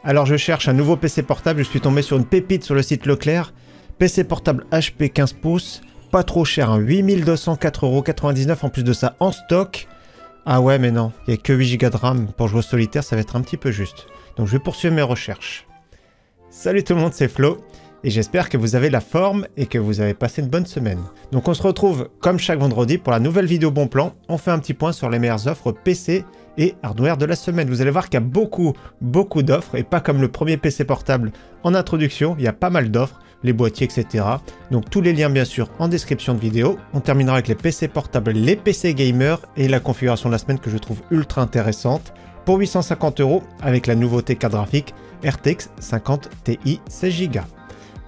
Alors je cherche un nouveau PC portable, je suis tombé sur une pépite sur le site Leclerc. PC portable HP 15 pouces, pas trop cher, hein, 8204,99 € en plus de ça en stock. Ah ouais mais non, il n'y a que 8 Go de RAM pour jouer au solitaire, ça va être un petit peu juste. Donc je vais poursuivre mes recherches. Salut tout le monde, c'est Flo. Et j'espère que vous avez la forme et que vous avez passé une bonne semaine. Donc on se retrouve comme chaque vendredi pour la nouvelle vidéo Bon Plan. On fait un petit point sur les meilleures offres PC et hardware de la semaine. Vous allez voir qu'il y a beaucoup d'offres et pas comme le premier PC portable en introduction. Il y a pas mal d'offres, les boîtiers, etc. Donc tous les liens bien sûr en description de vidéo. On terminera avec les PC portables, les PC gamers et la configuration de la semaine que je trouve ultra intéressante. Pour 850 € avec la nouveauté carte graphique RTX 50 Ti 16 Go.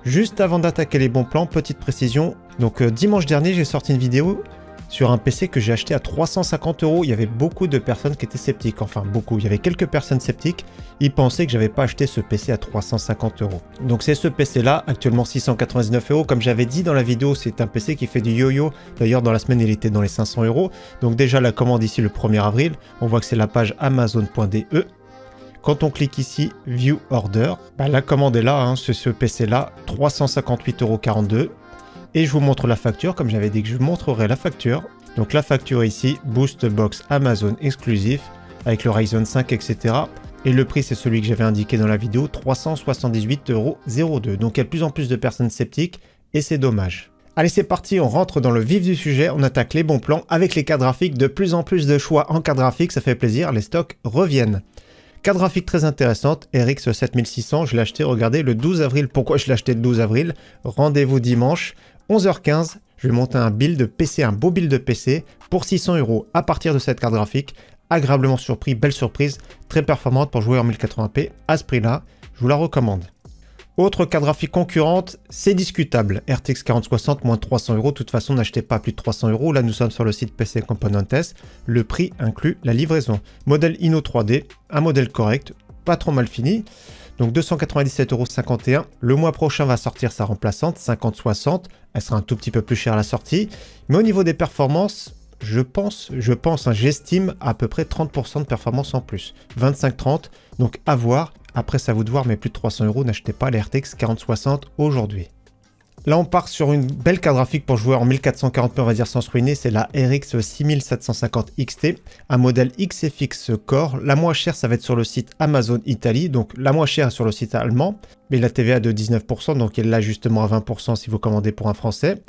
Juste avant d'attaquer les bons plans, petite précision. Donc dimanche dernier, j'ai sorti une vidéo sur un PC que j'ai acheté à 350 €. Il y avait beaucoup de personnes qui étaient sceptiques. Enfin, beaucoup. Il y avait quelques personnes sceptiques. Ils pensaient que j'avais pas acheté ce PC à 350 €. Donc c'est ce PC-là, actuellement 699 €. Comme j'avais dit dans la vidéo, c'est un PC qui fait du yo-yo. D'ailleurs, dans la semaine, il était dans les 500 €. Donc déjà, la commande ici le 1er avril. On voit que c'est la page amazon.de. Quand on clique ici, View Order, la commande est là, hein, c'est ce PC-là, 358,42 €. Et je vous montre la facture, comme j'avais dit que je vous montrerai la facture. Donc la facture ici, Boost Box Amazon exclusif, avec le Ryzen 5, etc. Et le prix, c'est celui que j'avais indiqué dans la vidéo, 378,02 €. Donc il y a de plus en plus de personnes sceptiques, et c'est dommage. Allez, c'est parti, on rentre dans le vif du sujet, on attaque les bons plans avec les cartes graphiques. De plus en plus de choix en cartes graphiques, ça fait plaisir, les stocks reviennent. Carte graphique très intéressante, RX 7600, je l'ai acheté, regardez, le 12 avril. Pourquoi je l'ai acheté le 12 avril? Rendez-vous dimanche, 11h15, je vais monter un build de PC, un beau build de PC, pour 600 € à partir de cette carte graphique. Agréablement surpris, belle surprise, très performante pour jouer en 1080p, à ce prix-là, je vous la recommande. Autre carte graphique concurrente, c'est discutable. RTX 4060, moins de 300 €. De toute façon, n'achetez pas à plus de 300 €. Là, nous sommes sur le site PC Componentes. Le prix inclut la livraison. Modèle Inno 3D, un modèle correct, pas trop mal fini. Donc 297,51 €. Le mois prochain va sortir sa remplaçante, 5060. Elle sera un tout petit peu plus chère à la sortie. Mais au niveau des performances, j'estime à peu près 30% de performance en plus. 25-30, donc à voir. Après, c'est à vous de voir, mais plus de 300 €, n'achetez pas les RTX 4060 aujourd'hui. Là, on part sur une belle carte graphique pour jouer en 1440p, on va dire sans se ruiner. C'est la RX 6750 XT, un modèle XFX Core. La moins chère, ça va être sur le site Amazon Italie. Donc, la moins chère sur le site allemand, mais la TVA de 19%, donc elle l'a justement à 20% si vous commandez pour un Français.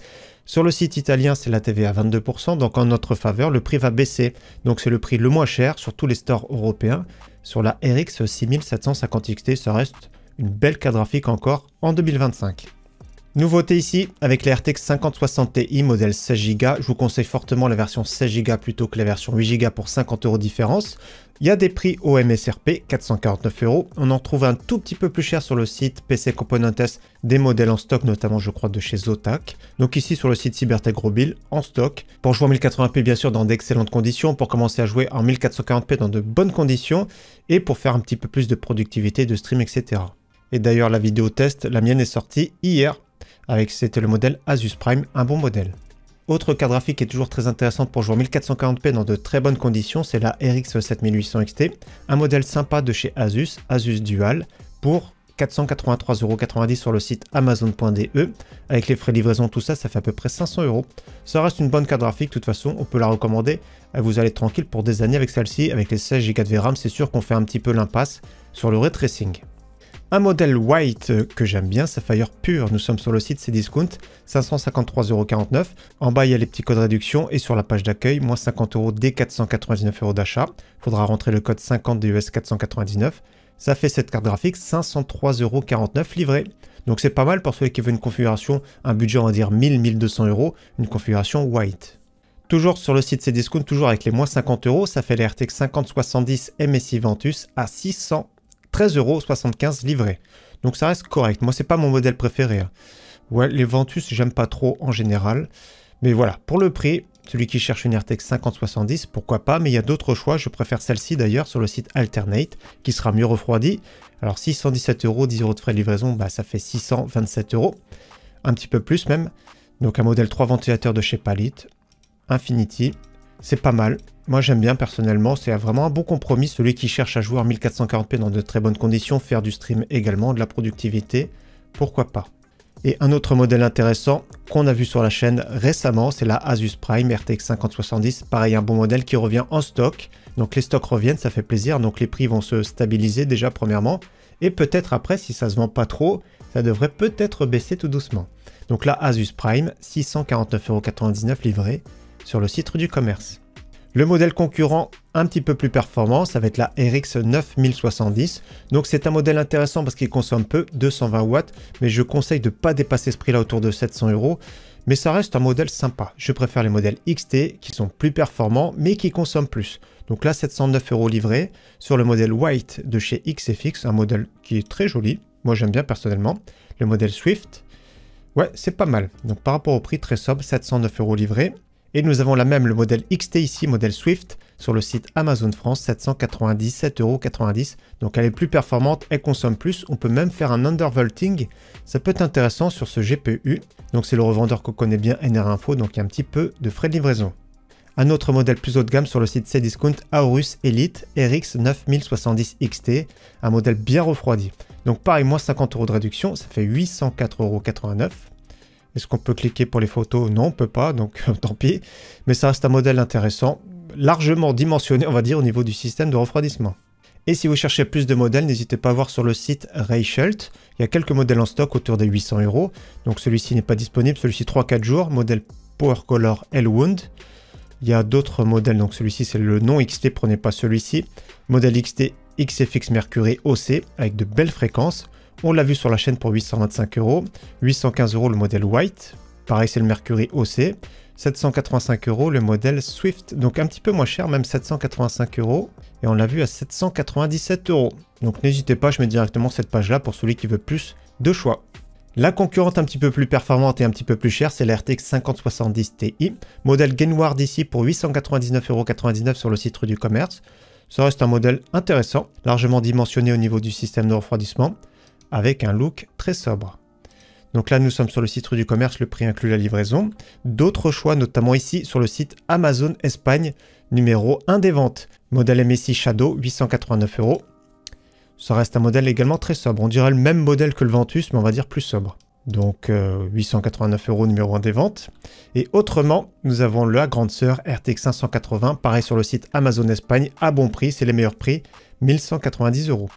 Sur le site italien, c'est la TVA à 22%, donc en notre faveur, le prix va baisser. Donc, c'est le prix le moins cher sur tous les stores européens. Sur la RX 6750 XT, ça reste une belle carte graphique encore en 2025. Nouveauté ici, avec les RTX 5060 Ti modèle 16 Go, je vous conseille fortement la version 16 Go plutôt que la version 8 Go pour 50 € de différence. Il y a des prix au MSRP, 449 €. On en trouve un tout petit peu plus cher sur le site PC Componentes, des modèles en stock, notamment je crois de chez Zotac. Donc ici sur le site Cybertech Mobile, en stock. Pour jouer en 1080p bien sûr dans d'excellentes conditions, pour commencer à jouer en 1440p dans de bonnes conditions, et pour faire un petit peu plus de productivité, de stream, etc. Et d'ailleurs la vidéo test, la mienne est sortie hier. C'était le modèle Asus Prime, un bon modèle. Autre carte graphique qui est toujours très intéressante pour jouer en 1440p dans de très bonnes conditions, c'est la RX 7800 XT, un modèle sympa de chez Asus, Asus Dual, pour 483,90 € sur le site amazon.de. Avec les frais de livraison, tout ça, ça fait à peu près 500 €. Ça reste une bonne carte graphique, de toute façon, on peut la recommander. Vous allez être tranquille pour des années avec celle-ci. Avec les 16 Go de VRAM, c'est sûr qu'on fait un petit peu l'impasse sur le ray tracing. Un modèle white que j'aime bien, Sapphire Pure, nous sommes sur le site Cdiscount, 553,49 €. En bas, il y a les petits codes réduction et sur la page d'accueil, moins 50 € dès 499 € d'achat. Il faudra rentrer le code 50 DUS 499. Ça fait cette carte graphique 503,49 € livrée. Donc c'est pas mal pour ceux qui veulent une configuration, un budget on va dire 1000-1200 €, une configuration white. Toujours sur le site Cdiscount, toujours avec les moins 50 €, ça fait les RTX 5070 MSI Ventus à 613,75 € livrés. Donc ça reste correct. Moi, c'est pas mon modèle préféré, hein. Ouais, les Ventus, j'aime pas trop en général. Mais voilà, pour le prix, celui qui cherche une RTX 5070, pourquoi pas. Mais il y a d'autres choix. Je préfère celle-ci d'ailleurs sur le site Alternate, qui sera mieux refroidie. Alors 617 €, 10 € de frais de livraison, ça fait 627 €. Un petit peu plus même. Donc un modèle 3 ventilateurs de chez Palit. Infinity. C'est pas mal. Moi j'aime bien personnellement, c'est vraiment un bon compromis, celui qui cherche à jouer en 1440p dans de très bonnes conditions, faire du stream également, de la productivité, pourquoi pas. Et un autre modèle intéressant qu'on a vu sur la chaîne récemment, c'est la Asus Prime RTX 5070. Pareil, un bon modèle qui revient en stock. Donc les stocks reviennent, ça fait plaisir. Donc les prix vont se stabiliser déjà premièrement. Et peut-être après, si ça se vend pas trop, ça devrait peut-être baisser tout doucement. Donc la Asus Prime, 649,99 € livré sur le site du commerce. Le modèle concurrent un petit peu plus performant, ça va être la RX 9070. Donc c'est un modèle intéressant parce qu'il consomme peu, 220 watts, mais je conseille de ne pas dépasser ce prix-là autour de 700 €. Mais ça reste un modèle sympa. Je préfère les modèles XT qui sont plus performants, mais qui consomment plus. Donc là, 709 € livré sur le modèle White de chez XFX, un modèle qui est très joli. Moi, j'aime bien personnellement. Le modèle Swift, ouais, c'est pas mal. Donc par rapport au prix, très sobre, 709 € livré. Et nous avons la même, le modèle XT ici, modèle Swift, sur le site Amazon France, 797,90 €. Donc elle est plus performante, elle consomme plus. On peut même faire un undervolting. Ça peut être intéressant sur ce GPU. Donc c'est le revendeur qu'on connaît bien, NR Info, donc il y a un petit peu de frais de livraison. Un autre modèle plus haut de gamme sur le site Cdiscount, Aorus Elite RX 9070 XT, un modèle bien refroidi. Donc pareil, moins 50 € de réduction, ça fait 804,89 €. Est-ce qu'on peut cliquer pour les photos? Non, on peut pas, donc tant pis. Mais ça reste un modèle intéressant, largement dimensionné, on va dire, au niveau du système de refroidissement. Et si vous cherchez plus de modèles, n'hésitez pas à voir sur le site Reichelt. Il y a quelques modèles en stock autour des 800 €. Donc celui-ci n'est pas disponible, celui-ci 3-4 jours. Modèle Power Color Elwood. Il y a d'autres modèles, donc celui-ci c'est le non XT, prenez pas celui-ci. Modèle XT XFX Mercury OC avec de belles fréquences. On l'a vu sur la chaîne pour 825 €. 815 € le modèle White. Pareil, c'est le Mercury OC. 785 € le modèle Swift. Donc un petit peu moins cher, même 785 €. Et on l'a vu à 797 €. Donc n'hésitez pas, je mets directement cette page-là pour celui qui veut plus de choix. La concurrente un petit peu plus performante et un petit peu plus chère, c'est la RTX 5070 Ti. Modèle Gainward ici pour 899,99 € sur le site du commerce. Ça reste un modèle intéressant, largement dimensionné au niveau du système de refroidissement, avec un look très sobre. Donc là, nous sommes sur le site du commerce, le prix inclut la livraison. D'autres choix, notamment ici sur le site Amazon Espagne, numéro 1 des ventes. Modèle MSI Shadow, 889 €. Ça reste un modèle également très sobre. On dirait le même modèle que le Ventus, mais on va dire plus sobre. Donc 889 € numéro 1 des ventes. Et autrement, nous avons la grande sœur RTX 580, pareil sur le site Amazon Espagne, à bon prix, c'est les meilleurs prix, 1190 €.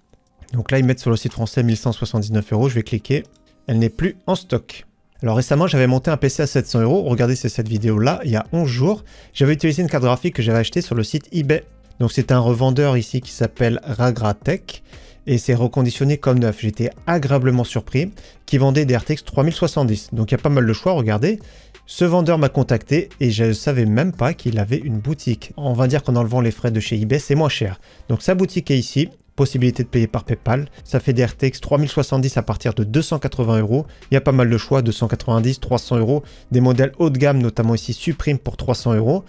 Donc là, ils mettent sur le site français 1179 €, je vais cliquer. Elle n'est plus en stock. Alors récemment, j'avais monté un PC à 700 €. Regardez, c'est cette vidéo-là, il y a 11 jours. J'avais utilisé une carte graphique que j'avais achetée sur le site eBay. Donc c'est un revendeur ici qui s'appelle Ragratech. Et c'est reconditionné comme neuf. J'étais agréablement surpris qui vendait des RTX 3070. Donc il y a pas mal de choix, regardez. Ce vendeur m'a contacté et je ne savais même pas qu'il avait une boutique. On va dire qu'en enlevant les frais de chez eBay, c'est moins cher. Donc sa boutique est ici. Possibilité de payer par PayPal. Ça fait des RTX 3070 à partir de 280 €. Il y a pas mal de choix, 290, 300 €. Des modèles haut de gamme, notamment ici Supreme pour 300 €.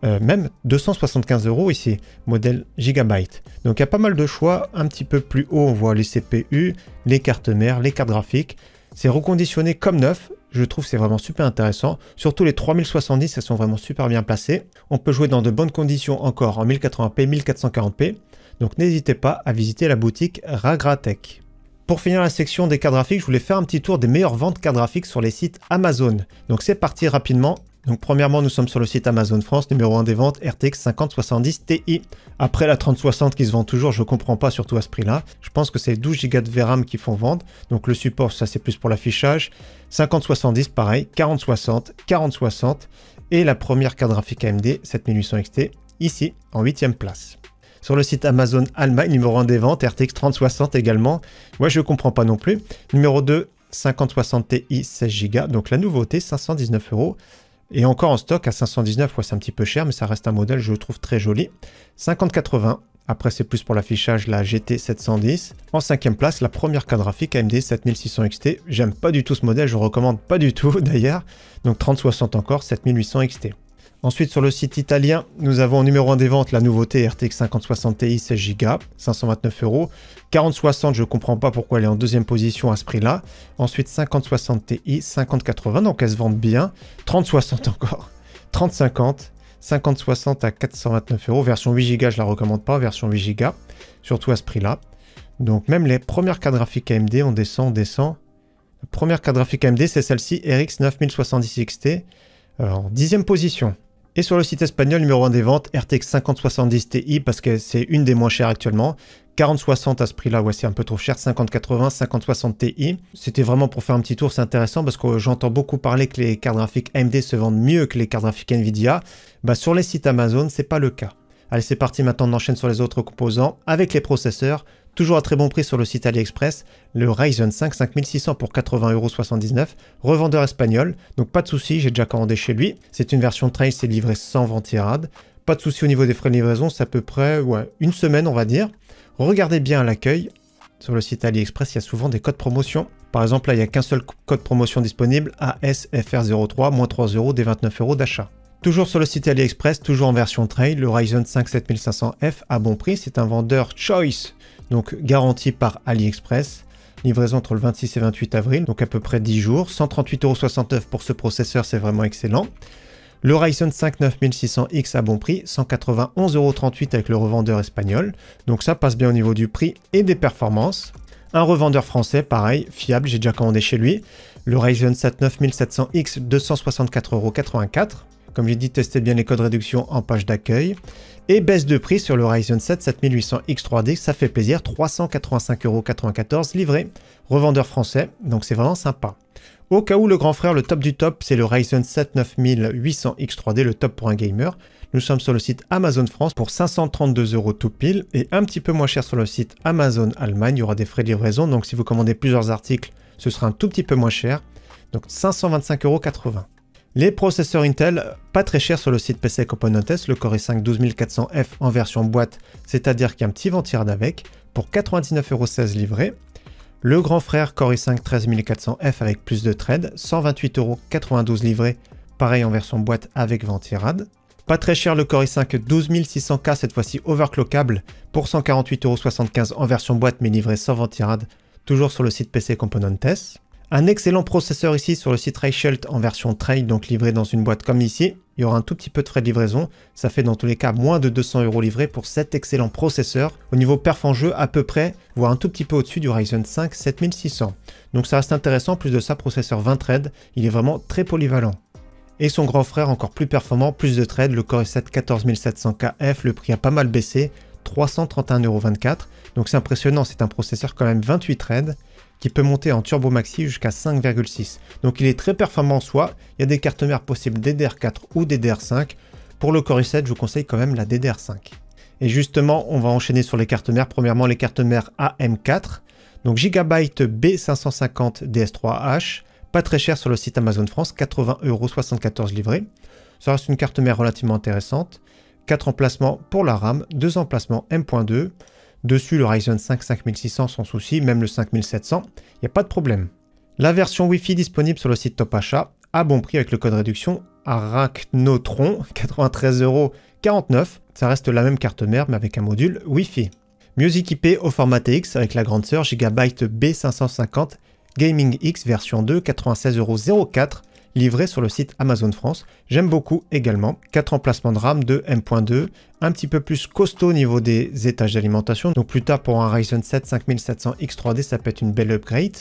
Même 275 € ici, modèle Gigabyte. Donc il y a pas mal de choix, un petit peu plus haut, on voit les CPU, les cartes mères, les cartes graphiques. C'est reconditionné comme neuf, je trouve que c'est vraiment super intéressant. Surtout les 3070, elles sont vraiment super bien placées. On peut jouer dans de bonnes conditions encore en 1080p, 1440p. Donc n'hésitez pas à visiter la boutique Ragratech. Pour finir la section des cartes graphiques, je voulais faire un petit tour des meilleures ventes cartes graphiques sur les sites Amazon. Donc c'est parti rapidement. Donc premièrement, nous sommes sur le site Amazon France, numéro 1 des ventes, RTX 5070 Ti. Après la 3060 qui se vend toujours, je ne comprends pas surtout à ce prix-là. Je pense que c'est 12 Go de VRAM qui font vendre. Donc le support, ça c'est plus pour l'affichage. 5070 pareil, 4060, 4060. Et la première carte graphique AMD 7800 XT, ici, en 8e place. Sur le site Amazon Allemagne, numéro 1 des ventes, RTX 3060 également. Moi, je ne comprends pas non plus. Numéro 2, 5060 Ti, 16 Go. Donc la nouveauté, 519 €. Et encore en stock à 519, ouais, c'est un petit peu cher, mais ça reste un modèle, je le trouve très joli. 5080, après c'est plus pour l'affichage, la GT 710. En 5e place, la première carte graphique AMD 7600 XT. J'aime pas du tout ce modèle, je ne recommande pas du tout d'ailleurs. Donc 3060 encore, 7800 XT. Ensuite, sur le site italien, nous avons en numéro 1 des ventes la nouveauté RTX 5060 Ti 16 Go, 529 €. 4060, je ne comprends pas pourquoi elle est en deuxième position à ce prix-là. Ensuite, 5060 Ti, 5080, donc elles se vendent bien. 3060 encore, 3050, 5060 à 429 €. Version 8 Go, je la recommande pas, version 8 Go, surtout à ce prix-là. Donc même les premières cartes graphiques AMD, on descend. La première carte graphique AMD, c'est celle-ci, RX 9070 XT, en 10e position. Et sur le site espagnol, numéro 1 des ventes, RTX 5070 Ti, parce que c'est une des moins chères actuellement. 4060 à ce prix-là, ouais, c'est un peu trop cher. 5080, 5060 Ti. C'était vraiment pour faire un petit tour, c'est intéressant parce que j'entends beaucoup parler que les cartes graphiques AMD se vendent mieux que les cartes graphiques Nvidia. Bah, sur les sites Amazon, c'est pas le cas. Allez, c'est parti, maintenant on enchaîne sur les autres composants avec les processeurs. Toujours à très bon prix sur le site AliExpress, le Ryzen 5 5600 pour 80,79 €, revendeur espagnol, donc pas de souci, j'ai déjà commandé chez lui. C'est une version trail, c'est livré sans ventirade. Pas de souci au niveau des frais de livraison, c'est à peu près une semaine on va dire. Regardez bien l'accueil, sur le site AliExpress il y a souvent des codes promotion. Par exemple là il n'y a qu'un seul code promotion disponible, ASFR03, moins 3 € des 29 € d'achat. Toujours sur le site AliExpress, toujours en version trail, le Ryzen 5 7500F à bon prix, c'est un vendeur Choice, donc garanti par AliExpress, livraison entre le 26 et 28 avril, donc à peu près 10 jours, 138,69 € pour ce processeur, c'est vraiment excellent. Le Ryzen 5 9600X à bon prix, 191,38 € avec le revendeur espagnol, donc ça passe bien au niveau du prix et des performances. Un revendeur français, pareil, fiable, j'ai déjà commandé chez lui, le Ryzen 7 9700X, 264,84 €. Comme j'ai dit, testez bien les codes réduction en page d'accueil. Et baisse de prix sur le Ryzen 7 7800X 3D, ça fait plaisir, 385,94 € livré. Revendeur français, donc c'est vraiment sympa. Au cas où le grand frère, le top du top, c'est le Ryzen 7 9800X 3D, le top pour un gamer. Nous sommes sur le site Amazon France pour 532 € tout pile et un petit peu moins cher sur le site Amazon Allemagne. Il y aura des frais de livraison, donc si vous commandez plusieurs articles, ce sera un tout petit peu moins cher. Donc 525,80 €. Les processeurs Intel, pas très chers sur le site PC Component Test, le Core i5 12400F en version boîte, c'est-à-dire qu'il y a un petit ventirad avec, pour 99,16 € livré. Le grand frère Core i5 13400F avec plus de thread, 128,92 € livré, pareil en version boîte avec ventirad. Pas très cher le Core i5 12600K, cette fois-ci overclockable, pour 148,75 € en version boîte mais livré sans ventirad, toujours sur le site PC Component Test. Un excellent processeur ici sur le site Reichelt en version trail, donc livré dans une boîte comme ici. Il y aura un tout petit peu de frais de livraison. Ça fait dans tous les cas moins de 200 € livrés pour cet excellent processeur. Au niveau perf en jeu, à peu près, voire un tout petit peu au-dessus du Ryzen 5 7600. Donc ça reste intéressant. Plus de ça, processeur 20 threads. Il est vraiment très polyvalent. Et son grand frère encore plus performant, plus de threads, le Core i7 14700KF. Le prix a pas mal baissé, 331,24 €. Donc c'est impressionnant, c'est un processeur quand même 28 threads. Qui peut monter en turbo maxi jusqu'à 5,6. Donc il est très performant en soi. Il y a des cartes mères possibles DDR4 ou DDR5. Pour le Core i7, je vous conseille quand même la DDR5. Et justement, on va enchaîner sur les cartes mères. Premièrement, les cartes mères AM4. Donc Gigabyte B550 DS3H. Pas très cher sur le site Amazon France, 80,74 € livré. Ça reste une carte mère relativement intéressante. 4 emplacements pour la RAM, 2 emplacements M.2. Dessus, le Ryzen 5 5600 sans souci, même le 5700, il n'y a pas de problème. La version Wi-Fi disponible sur le site Top Achat, à bon prix avec le code réduction Arachnotron, 93,49 €. Ça reste la même carte mère, mais avec un module Wi-Fi. Mieux équipé au format TX avec la grande sœur Gigabyte B550 Gaming X version 2, 96,04 €. Livré sur le site Amazon France. J'aime beaucoup également. 4 emplacements de RAM de M.2, un petit peu plus costaud au niveau des étages d'alimentation. Donc plus tard pour un Ryzen 7 5700X 3D, ça peut être une belle upgrade.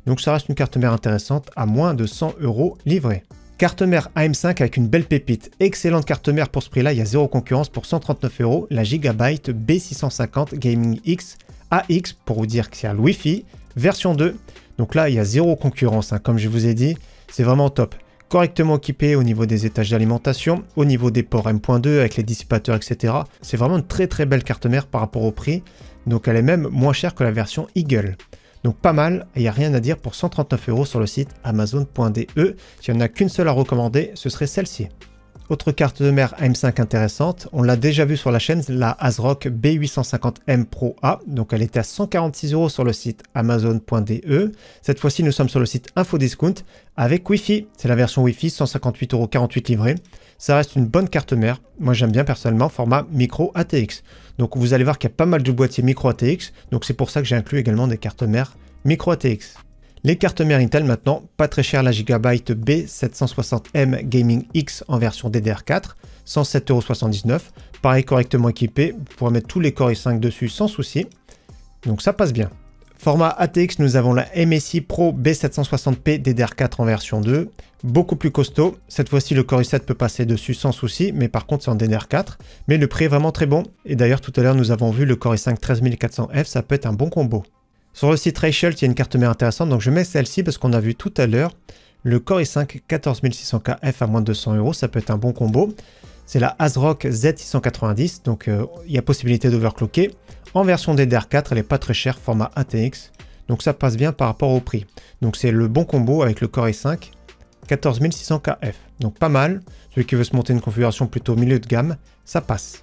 Donc ça reste une carte mère intéressante à moins de 100 € livrée. Carte mère AM5 avec une belle pépite. Excellente carte mère pour ce prix-là, il y a zéro concurrence pour 139 €. La Gigabyte B650 Gaming X AX, pour vous dire que c'est à Wi-Fi, version 2. Donc là, il y a zéro concurrence, hein, comme je vous ai dit. C'est vraiment top. Correctement équipé au niveau des étages d'alimentation, au niveau des ports M.2 avec les dissipateurs, etc. C'est vraiment une très très belle carte mère par rapport au prix. Donc elle est même moins chère que la version Eagle. Donc pas mal, et il n'y a rien à dire pour 139 € sur le site Amazon.de. S'il n'y en a qu'une seule à recommander, ce serait celle-ci. Autre carte de mère AM5 intéressante, on l'a déjà vu sur la chaîne, la ASRock B850M Pro A, donc elle était à 146 € sur le site Amazon.de. Cette fois-ci, nous sommes sur le site Infodiscount avec Wi-Fi, c'est la version Wi-Fi, 158,48 € livré. Ça reste une bonne carte mère, moi j'aime bien personnellement, format micro ATX. Donc vous allez voir qu'il y a pas mal de boîtiers micro ATX, donc c'est pour ça que j'ai inclus également des cartes mères micro ATX. Les cartes mères Intel maintenant, pas très cher la Gigabyte B760M Gaming X en version DDR4, 107,79 €. Pareil, correctement équipé, vous pourrez mettre tous les Core i5 dessus sans souci. Donc ça passe bien. Format ATX, nous avons la MSI Pro B760P DDR4 en version 2, beaucoup plus costaud. Cette fois-ci, le Core i7 peut passer dessus sans souci, mais par contre, c'est en DDR4. Mais le prix est vraiment très bon. Et d'ailleurs, tout à l'heure, nous avons vu le Core i5 13400F, ça peut être un bon combo. Sur le site Reichelt, il y a une carte mère intéressante, donc je mets celle-ci parce qu'on a vu tout à l'heure le Core i5 14600KF à moins de 200 €, ça peut être un bon combo. C'est la ASRock Z690, donc il y a possibilité d'overclocker. En version DDR4, elle n'est pas très chère, format ATX, donc ça passe bien par rapport au prix. Donc c'est le bon combo avec le Core i5 14600KF, donc pas mal. Celui qui veut se monter une configuration plutôt milieu de gamme, ça passe.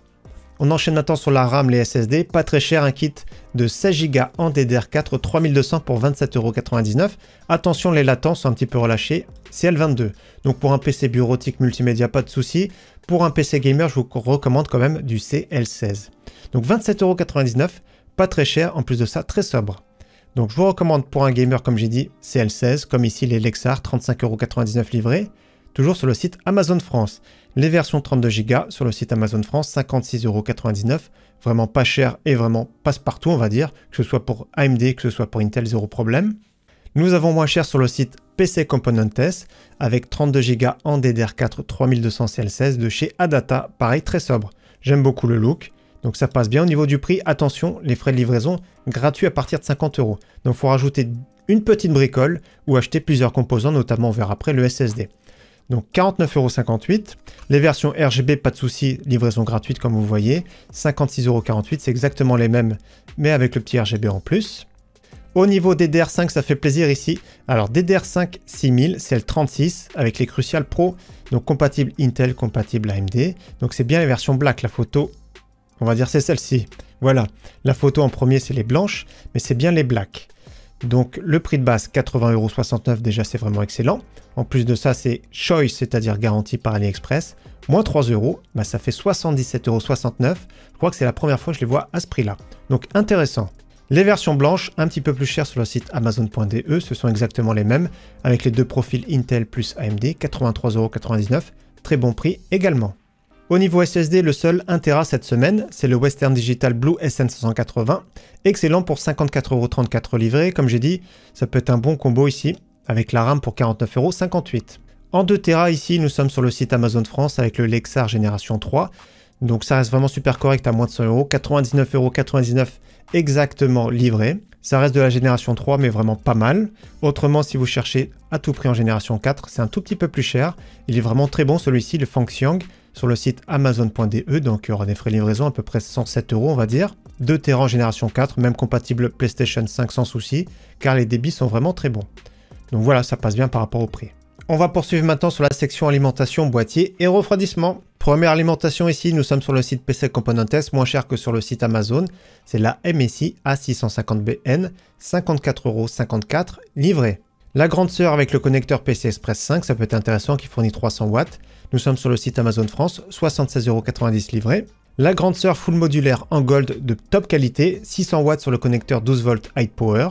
On enchaîne maintenant sur la RAM, les SSD, pas très cher, un kit de 16 Go en DDR4, 3200 pour 27,99 €. Attention, les latences sont un petit peu relâchées, CL22. Donc pour un PC bureautique multimédia, pas de souci. Pour un PC gamer, je vous recommande quand même du CL16. Donc 27,99 €, pas très cher, en plus de ça, très sobre. Donc je vous recommande pour un gamer, comme j'ai dit, CL16, comme ici les Lexar, 35,99 € livrés. Toujours sur le site Amazon France. Les versions 32 Go sur le site Amazon France, 56,99 €. Vraiment pas cher et vraiment passe-partout, on va dire. Que ce soit pour AMD, que ce soit pour Intel, zéro problème. Nous avons moins cher sur le site PC Componentes avec 32 Go en DDR4 3200 CL16 de chez Adata. Pareil, très sobre. J'aime beaucoup le look. Donc ça passe bien au niveau du prix. Attention, les frais de livraison gratuits à partir de 50 €. Donc il faut rajouter une petite bricole ou acheter plusieurs composants, notamment on verra après le SSD. Donc 49,58 €. Les versions RGB, pas de souci, livraison gratuite comme vous voyez. 56,48 €, c'est exactement les mêmes, mais avec le petit RGB en plus. Au niveau DDR5, ça fait plaisir ici. Alors DDR5 6000, c'est le 36 avec les Crucial Pro, donc compatible Intel, compatible AMD. Donc c'est bien les versions black, la photo, on va dire c'est celle-ci. Voilà, la photo en premier c'est les blanches, mais c'est bien les blacks. Donc le prix de base 80,69 €, déjà c'est vraiment excellent. En plus de ça c'est Choice, c'est-à-dire garantie par AliExpress. Moins 3 €, bah, ça fait 77,69 €. Je crois que c'est la première fois que je les vois à ce prix-là. Donc intéressant. Les versions blanches, un petit peu plus chères sur le site Amazon.de, ce sont exactement les mêmes, avec les deux profils Intel plus AMD, 83,99 €. Très bon prix également. Au niveau SSD, le seul 1 Tera cette semaine, c'est le Western Digital Blue SN580. Excellent pour 54,34 € livré. Comme j'ai dit, ça peut être un bon combo ici, avec la RAM pour 49,58 €. En 2 Tera ici, nous sommes sur le site Amazon France avec le Lexar Génération 3. Donc ça reste vraiment super correct à moins de 100 €. 99,99 € exactement livré. Ça reste de la génération 3, mais vraiment pas mal. Autrement, si vous cherchez à tout prix en génération 4, c'est un tout petit peu plus cher. Il est vraiment très bon celui-ci, le Fengxiang, sur le site Amazon.de. Donc il y aura des frais de livraison à peu près 107 € on va dire. 2 Tera en génération 4, même compatible PlayStation 5 sans souci, car les débits sont vraiment très bons. Donc voilà, ça passe bien par rapport au prix. On va poursuivre maintenant sur la section alimentation, boîtier et refroidissement. Première alimentation ici, nous sommes sur le site PC Componentes, moins cher que sur le site Amazon. C'est la MSI A650BN, 54,54 € livré. La grande sœur avec le connecteur PC Express 5, ça peut être intéressant, qui fournit 300 watts. Nous sommes sur le site Amazon France, 76,90 € livré. La grande sœur full modulaire en gold de top qualité, 600 watts sur le connecteur 12 volts High Power.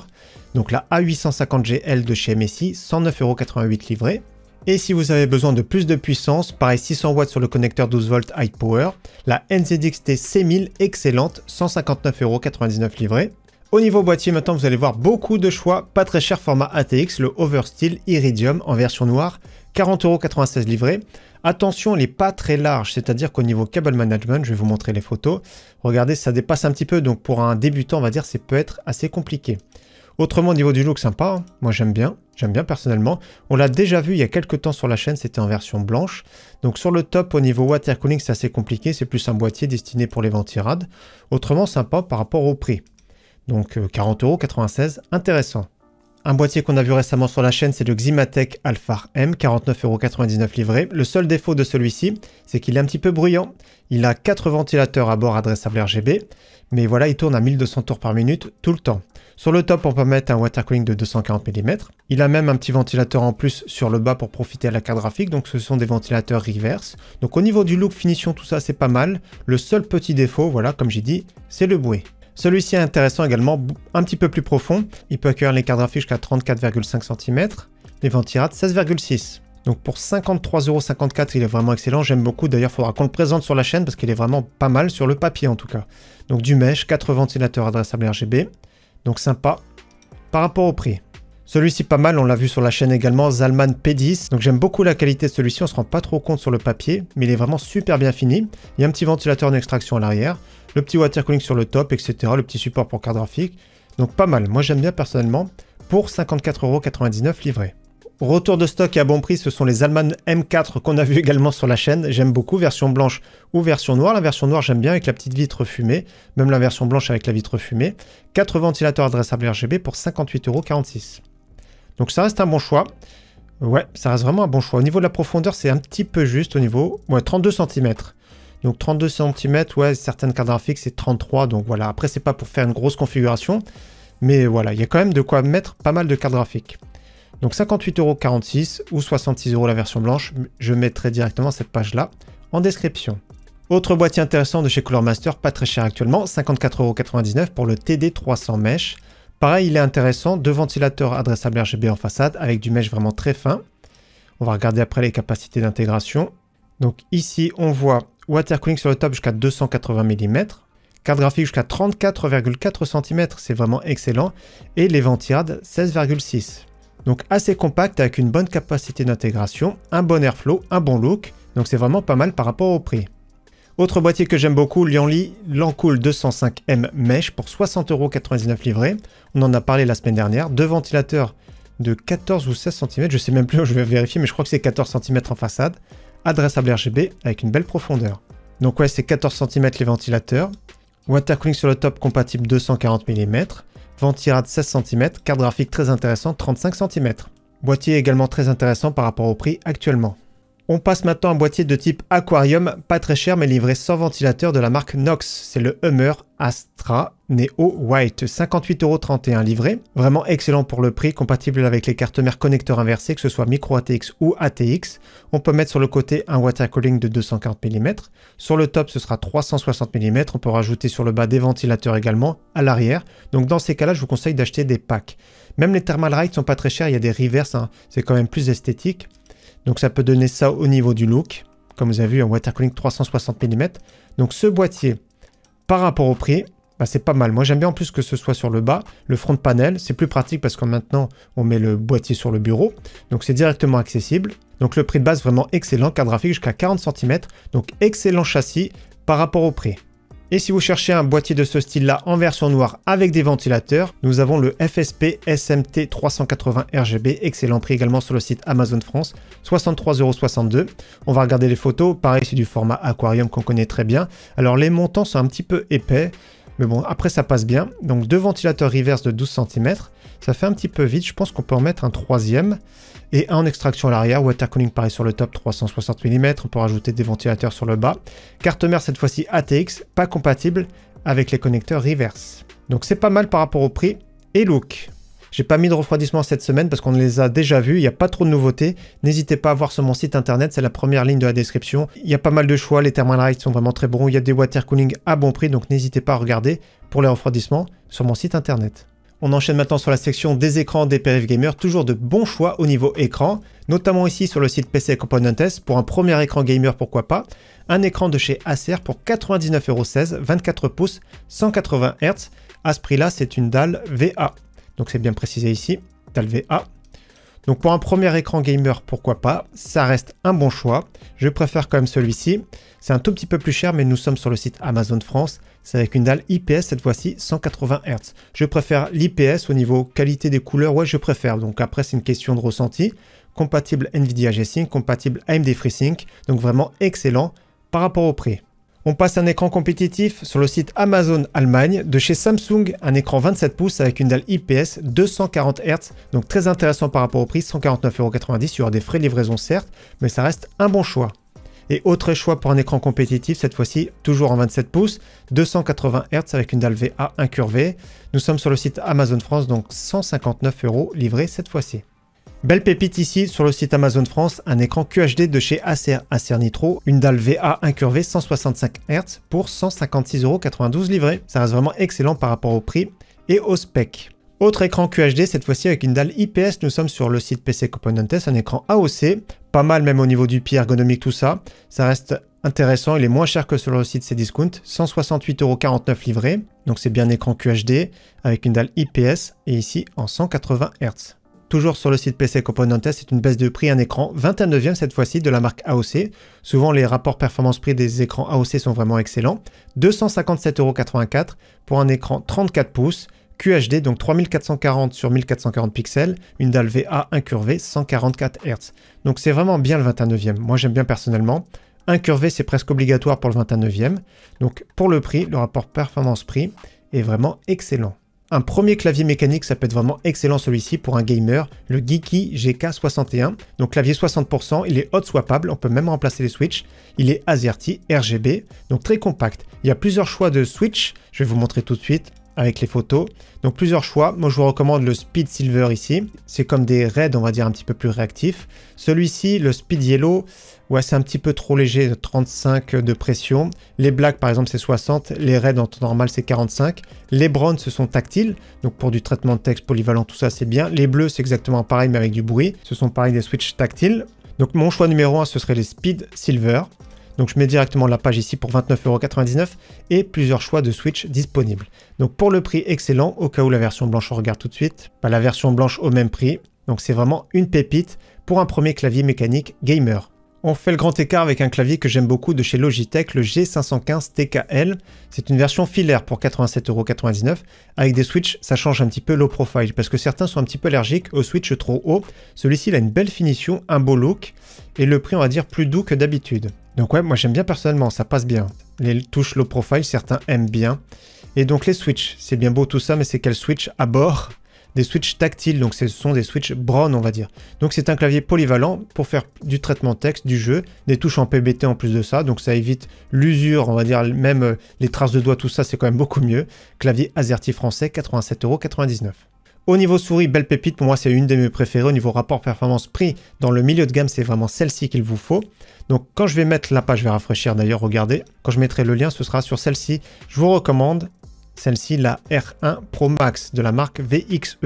Donc la A850GL de chez MSI, 109,88 € livré. Et si vous avez besoin de plus de puissance, pareil 600 watts sur le connecteur 12 volts High Power. La NZXT C1000 excellente, 159,99 € livré. Au niveau boîtier, maintenant vous allez voir beaucoup de choix, pas très cher format ATX, le Oversteel Iridium en version noire, 40,96 € livré. Attention, elle n'est pas très large, c'est-à-dire qu'au niveau cable management, je vais vous montrer les photos. Regardez, ça dépasse un petit peu, donc pour un débutant, on va dire, ça peut être assez compliqué. Autrement, au niveau du look, sympa, hein. Moi j'aime bien personnellement. On l'a déjà vu il y a quelques temps sur la chaîne, c'était en version blanche. Donc sur le top, au niveau water cooling, c'est assez compliqué, c'est plus un boîtier destiné pour les ventirades. Autrement, sympa par rapport au prix. Donc 40,96 €, intéressant. Un boîtier qu'on a vu récemment sur la chaîne, c'est le Ximatec Alphard M, 49,99 € livré. Le seul défaut de celui-ci, c'est qu'il est un petit peu bruyant. Il a 4 ventilateurs à bord adressables RGB, mais voilà, il tourne à 1200 tours par minute tout le temps. Sur le top, on peut mettre un water cooling de 240 mm. Il a même un petit ventilateur en plus sur le bas pour profiter à la carte graphique, donc ce sont des ventilateurs reverse. Donc au niveau du look, finition, tout ça, c'est pas mal. Le seul petit défaut, voilà, comme j'ai dit, c'est le bruit. Celui-ci est intéressant également, un petit peu plus profond. Il peut accueillir l'écart graphique jusqu'à 34,5 cm, les ventirades 16,6. Donc pour 53,54 €, il est vraiment excellent, j'aime beaucoup. D'ailleurs, il faudra qu'on le présente sur la chaîne parce qu'il est vraiment pas mal sur le papier en tout cas. Donc du mesh, 4 ventilateurs adressables RGB, donc sympa par rapport au prix. Celui-ci pas mal, on l'a vu sur la chaîne également, Zalman P10. Donc j'aime beaucoup la qualité de celui-ci, on se rend pas trop compte sur le papier, mais il est vraiment super bien fini. Il y a un petit ventilateur d'extraction à l'arrière, le petit water cooling sur le top, etc. Le petit support pour carte graphique. Donc pas mal, moi j'aime bien personnellement, pour 54,99 € livré. Retour de stock et à bon prix, ce sont les Zalman M4 qu'on a vu également sur la chaîne. J'aime beaucoup, version blanche ou version noire. La version noire, j'aime bien avec la petite vitre fumée. Même la version blanche avec la vitre fumée. 4 ventilateurs adressables RGB pour 58,46 €. Donc ça reste un bon choix. Ouais, ça reste vraiment un bon choix. Au niveau de la profondeur, c'est un petit peu juste au niveau... Ouais, 32 cm. Donc 32 cm, ouais, certaines cartes graphiques, c'est 33. Donc voilà, après, c'est pas pour faire une grosse configuration. Mais voilà, il y a quand même de quoi mettre pas mal de cartes graphiques. Donc 58,46 € ou 66 € la version blanche. Je mettrai directement cette page-là en description. Autre boîtier intéressant de chez Cooler Master, pas très cher actuellement, 54,99 € pour le TD300 Mesh. Pareil, il est intéressant, 2 ventilateurs adressables RGB en façade avec du mesh vraiment très fin. On va regarder après les capacités d'intégration. Donc ici, on voit water cooling sur le top jusqu'à 280 mm. Carte graphique jusqu'à 34,4 cm, c'est vraiment excellent. Et les ventirades 16,6. Donc assez compact avec une bonne capacité d'intégration, un bon airflow, un bon look. Donc c'est vraiment pas mal par rapport au prix. Autre boîtier que j'aime beaucoup, Lianli Lancool 205M Mesh pour 60,99 € livré. On en a parlé la semaine dernière. 2 ventilateurs de 14 ou 16 cm, je sais même plus, je vais vérifier, mais je crois que c'est 14 cm en façade. Adressable RGB avec une belle profondeur. Donc ouais, c'est 14 cm les ventilateurs. Water cooling sur le top compatible 240 mm. Ventirade 16 cm, carte graphique très intéressante 35 cm. Boîtier également très intéressant par rapport au prix actuellement. On passe maintenant à un boîtier de type aquarium, pas très cher mais livré sans ventilateur de la marque Nox. C'est le Hummer Astra Neo White, 58,31 € livré. Vraiment excellent pour le prix, compatible avec les cartes mères connecteurs inversés, que ce soit micro ATX ou ATX. On peut mettre sur le côté un water cooling de 240 mm. Sur le top, ce sera 360 mm. On peut rajouter sur le bas des ventilateurs également à l'arrière. Donc dans ces cas-là, je vous conseille d'acheter des packs. Même les Thermal Ride sont pas très chers, il y a des reverse, hein. C'est quand même plus esthétique. Donc ça peut donner ça au niveau du look. Comme vous avez vu, un water cooling 360 mm. Donc ce boîtier, par rapport au prix, bah, c'est pas mal. Moi j'aime bien en plus que ce soit sur le bas, le front panel. C'est plus pratique parce que maintenant on met le boîtier sur le bureau. Donc c'est directement accessible. Donc le prix de base vraiment excellent. Carte graphique jusqu'à 40 cm. Donc excellent châssis par rapport au prix. Et si vous cherchez un boîtier de ce style-là en version noire avec des ventilateurs, nous avons le FSP SMT 380 RGB, excellent prix également sur le site Amazon France, 63,62 €. On va regarder les photos, pareil c'est du format aquarium qu'on connaît très bien. Alors les montants sont un petit peu épais, mais bon après ça passe bien. Donc 2 ventilateurs reverse de 12 cm, ça fait un petit peu vite, je pense qu'on peut en mettre un troisième. Et un en extraction à l'arrière, water cooling pareil sur le top, 360 mm, on peut rajouter des ventilateurs sur le bas. Carte mère cette fois-ci ATX, pas compatible avec les connecteurs reverse. Donc c'est pas mal par rapport au prix et look. J'ai pas mis de refroidissement cette semaine parce qu'on les a déjà vus, il n'y a pas trop de nouveautés. N'hésitez pas à voir sur mon site internet, c'est la première ligne de la description. Il y a pas mal de choix, les Thermal Ride sont vraiment très bons, il y a des water cooling à bon prix, donc n'hésitez pas à regarder pour les refroidissements sur mon site internet. On enchaîne maintenant sur la section des écrans des Perif Gamer, toujours de bons choix au niveau écran, notamment ici sur le site PC Componentes pour un premier écran gamer pourquoi pas, un écran de chez Acer pour 99,16 €, 24 pouces, 180 Hz, à ce prix-là c'est une dalle VA, donc c'est bien précisé ici, dalle VA. Donc pour un premier écran gamer, pourquoi pas, ça reste un bon choix. Je préfère quand même celui-ci. C'est un tout petit peu plus cher, mais nous sommes sur le site Amazon France. C'est avec une dalle IPS, cette fois-ci 180 Hz. Je préfère l'IPS au niveau qualité des couleurs, ouais je préfère. Donc après c'est une question de ressenti. Compatible NVIDIA G-Sync, compatible AMD FreeSync. Donc vraiment excellent par rapport au prix. On passe à un écran compétitif sur le site Amazon Allemagne de chez Samsung, un écran 27 pouces avec une dalle IPS 240 Hz, donc très intéressant par rapport au prix, 149,90 €, il y aura des frais de livraison certes, mais ça reste un bon choix. Et autre choix pour un écran compétitif, cette fois-ci toujours en 27 pouces, 280 Hz avec une dalle VA incurvée. Nous sommes sur le site Amazon France, donc 159 € livré cette fois-ci. Belle pépite ici sur le site Amazon France, un écran QHD de chez Acer Nitro, une dalle VA incurvée 165 Hz pour 156,92 € livré. Ça reste vraiment excellent par rapport au prix et au spec. Autre écran QHD, cette fois-ci avec une dalle IPS, nous sommes sur le site PC Componentes, un écran AOC, pas mal même au niveau du pied ergonomique, tout ça. Ça reste intéressant, il est moins cher que sur le site Cdiscount, 168,49 € livré. Donc c'est bien un écran QHD avec une dalle IPS et ici en 180 Hz. Toujours sur le site PC Componentes, c'est une baisse de prix, un écran 21/9 cette fois-ci de la marque AOC. Souvent les rapports performance-prix des écrans AOC sont vraiment excellents. 257,84 € pour un écran 34 pouces, QHD, donc 3440 sur 1440 pixels, une dalle VA incurvée 144 Hz. Donc c'est vraiment bien le 21/9. Moi j'aime bien personnellement. Incurvé c'est presque obligatoire pour le 21/9. Donc pour le prix, le rapport performance-prix est vraiment excellent. Un premier clavier mécanique, ça peut être vraiment excellent celui-ci pour un gamer, le Geeky GK61. Donc clavier 60%, il est hot swappable, on peut même remplacer les switches. Il est AZERTY RGB, donc très compact. Il y a plusieurs choix de switch, je vais vous montrer tout de suite avec les photos. Donc plusieurs choix, moi je vous recommande le Speed Silver ici. C'est comme des raids, on va dire un petit peu plus réactifs. Celui-ci, le Speed Yellow, ouais c'est un petit peu trop léger, 35 de pression. Les Black par exemple c'est 60, les Red en temps normal c'est 45. Les Browns ce sont tactiles, donc pour du traitement de texte polyvalent tout ça c'est bien. Les Bleus c'est exactement pareil mais avec du bruit, ce sont pareil des switches tactiles. Donc mon choix numéro 1 ce serait les Speed Silver. Donc je mets directement la page ici pour 29,99 € et plusieurs choix de switch disponibles. Donc pour le prix excellent, au cas où la version blanche on regarde tout de suite, la version blanche au même prix. Donc c'est vraiment une pépite pour un premier clavier mécanique gamer. On fait le grand écart avec un clavier que j'aime beaucoup de chez Logitech, le G515 TKL. C'est une version filaire pour 87,99 €. Avec des switches, ça change un petit peu low profile parce que certains sont un petit peu allergiques aux switches trop hauts. Celui-ci il a une belle finition, un beau look et le prix on va dire plus doux que d'habitude. Donc ouais, moi j'aime bien personnellement, ça passe bien. Les touches low profile, certains aiment bien. Et donc les switches, c'est bien beau tout ça, mais c'est quel switch à bord? Des switches tactiles, donc ce sont des switches brown on va dire. Donc c'est un clavier polyvalent pour faire du traitement de texte, du jeu, des touches en PBT en plus de ça, donc ça évite l'usure, on va dire, même les traces de doigts, tout ça c'est quand même beaucoup mieux. Clavier AZERTY français, 87,99 €. Au niveau souris, belle pépite, pour moi c'est une de mes préférées au niveau rapport performance-prix. Dans le milieu de gamme, c'est vraiment celle-ci qu'il vous faut. Donc quand je vais mettre la page, je vais rafraîchir d'ailleurs, regardez. Quand je mettrai le lien, ce sera sur celle-ci. Je vous recommande celle-ci, la R1 Pro Max de la marque VXE.